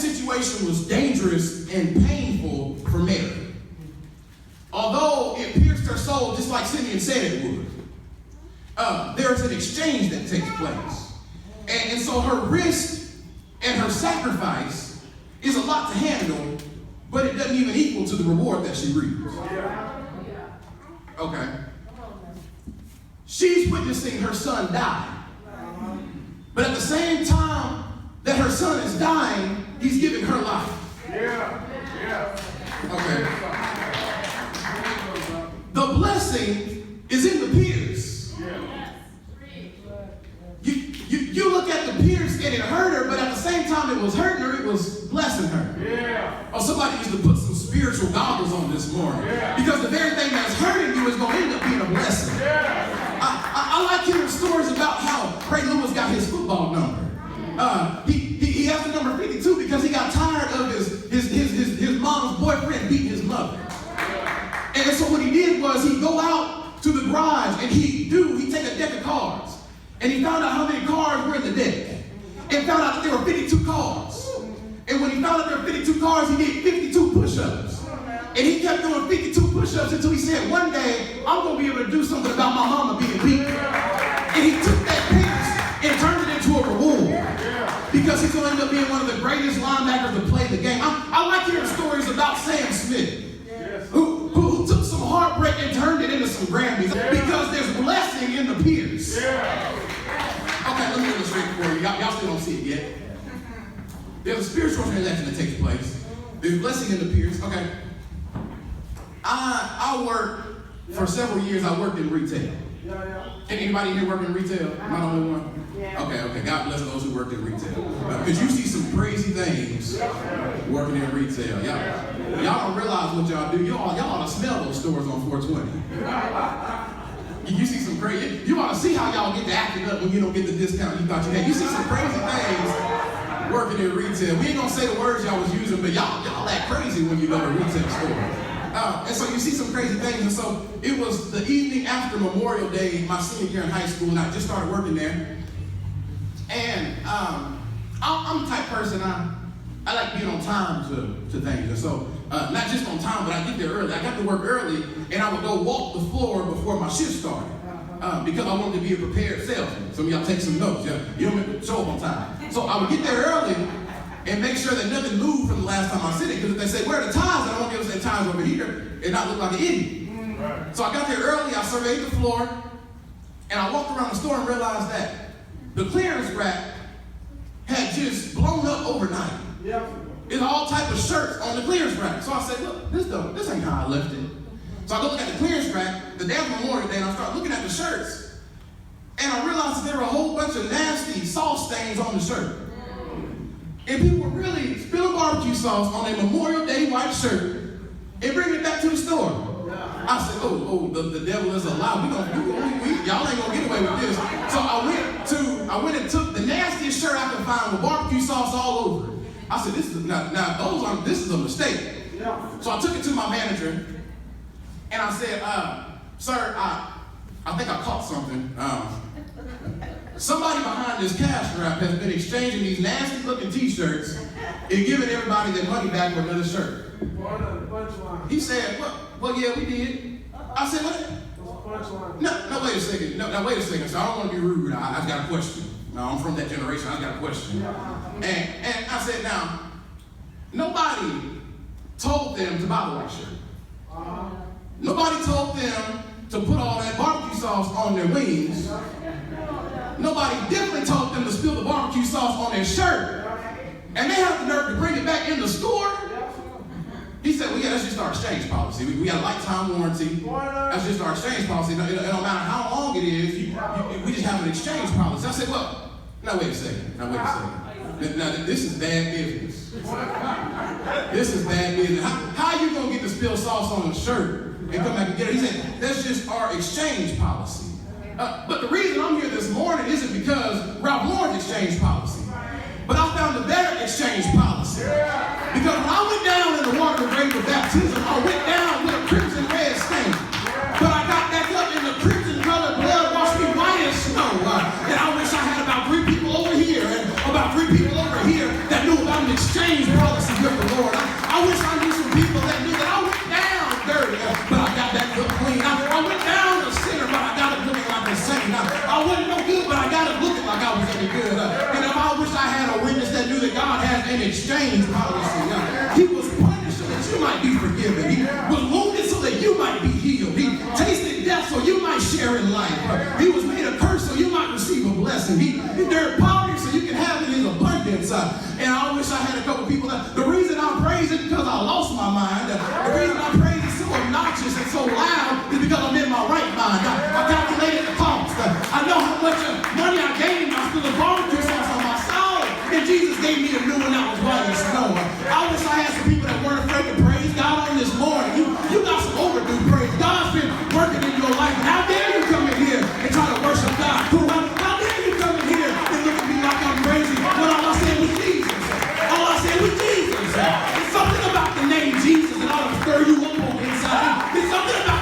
situation was dangerous and painful for Mary. Although it pierced her soul just like Simeon said it would, there's an exchange that takes place. And so her risk and her sacrifice is a lot to handle, but it doesn't even equal to the reward that she reaps. Okay. She's witnessing her son die. But at the same time that her son is dying, he's giving her life. Okay. The blessing is in the pierce. You look at the pierce and it hurt her, but at the same time it was hurting her, it was blessing her. Oh, somebody used to put some spiritual goggles on this morning. Because the very thing that's hurting you is going to end up being a blessing. I like hearing stories about how Ray Lewis got his football number. He has the number 52 because he got tired of his mom's boyfriend beating his mother. And so what he did was he'd go out to the garage and he'd take a deck of cards. And he found out how many cards were in the deck. And found out that there were 52 cards. And when he found out there were 52 cards, he did 52 push-ups. And he kept doing 52 push-ups until he said, one day, I'm going to be able to do something about my mama being beat. And he took that pierce and turned it into a reward. Because he's going to end up being one of the greatest linebackers to play the game. I like hearing stories about Sam Smith, who took some heartbreak and turned it into some Grammys. Because there's blessing in the pierce. Okay, let me illustrate for you. Y'all still don't see it yet. There's a spiritual transaction that takes place. There's blessing in the pierce. Okay. I worked for several years. I worked in retail. Anybody here working in retail? Am I the only one? Okay. God bless those who worked in retail. Because you see some crazy things working in retail. Y'all don't realize what y'all do. Y'all ought to smell those stores on 420. You see some crazy. You ought to see how y'all get to acting up when you don't get the discount you thought you had. You see some crazy things working in retail. We ain't gonna say the words y'all was using, but y'all act crazy when you go to a retail store. And so you see some crazy things. And so it was the evening after Memorial Day, my senior year in high school, and I just started working there. And I'm the type of person, I like being on time to things. And so not just on time, but I get there early. I got to work early, and I would go walk the floor before my shift started. Because I wanted to be a prepared salesman. Some of y'all take some notes. You don't have to show up on time. So I would get there early and make sure that nothing moved from the last time I was sitting. Because if they say, where are the ties? I don't want to be able to say ties over here and not look like an idiot. So I got there early, I surveyed the floor, and I walked around the store and realized that the clearance rack had just blown up overnight. There's all type of shirts on the clearance rack. So I said, look, this ain't how I left it. So I go look at the clearance rack the day of Memorial Day, and I start looking at the shirts. And I realized that there were a whole bunch of nasty sauce stains on the shirt. And people were really spilling barbecue sauce on a Memorial Day white shirt and bringing it back to the store. I said, the devil is a lie. Y'all ain't gonna get away with this. So I went and took the nastiest shirt I could find with barbecue sauce all over it. I said, this is a mistake. So I took it to my manager and I said, sir, I think I caught something. Somebody behind this cash wrap has been exchanging these nasty looking t-shirts and giving everybody their money back for another shirt. He said, well, yeah, we did. I said, what? No, wait a second. No, wait a second. So I don't want to be rude. I just got a question. Now, I'm from that generation. I got a question. And I said, now, nobody told them to buy the white shirt. Nobody told them to put all that barbecue sauce on their wings. Nobody definitely told them to spill the barbecue sauce on their shirt. And they have the nerve to bring it back in the store. He said, well, yeah, that's just our exchange policy. We got a lifetime warranty. That's just our exchange policy. It don't matter how long it is. We just have an exchange policy. I said, well, now wait a second. Now, this is bad business. This is bad business. How are you going to get the spilled sauce on the shirt and come back and get it? He said, that's just our exchange policy. But the reason I'm here this morning isn't because Ralph Lauren's exchange policy. But I found a better exchange policy. Because when I went down in the water of grave of baptism, I went down with a crimson red stain. But I got back up in the crimson colored blood washed me white as snow. And I wish I had about 3 people over here and about 3 people over here that knew about I'm an exchange policy with the Lord. I wish I knew some people that knew that I went down dirty, but I got back up clean. I went down a sinner, but I got it looking like a saint. I wasn't no good, but I got it looking like I was any good. And if I wish I had a witness that knew that God has an exchange policy. He was punished so that you might be forgiven. He was wounded so that you might be healed. He tasted death so you might share in life. He was made a curse so you might receive a blessing. He endured poverty so you can have it in abundance. And I wish I had a couple people that the reason I praise it because I lost my mind. The reason I praise it so obnoxious and so loud is because I'm in my right mind. I calculated the cost. I know how much money I gained. I spilled a barbecue sauce on my salad. And Jesus gave me a new one that was white as snow. I wish I had some people that weren't afraid to praise God on this morning. You got some overdue praise. God's been working in your life. And how dare you come in here and try to worship God? How dare you come in here and look at me like I'm crazy when all I said was Jesus? All I said was Jesus. It's something about the name Jesus that ought to stir you up on the inside. It's something about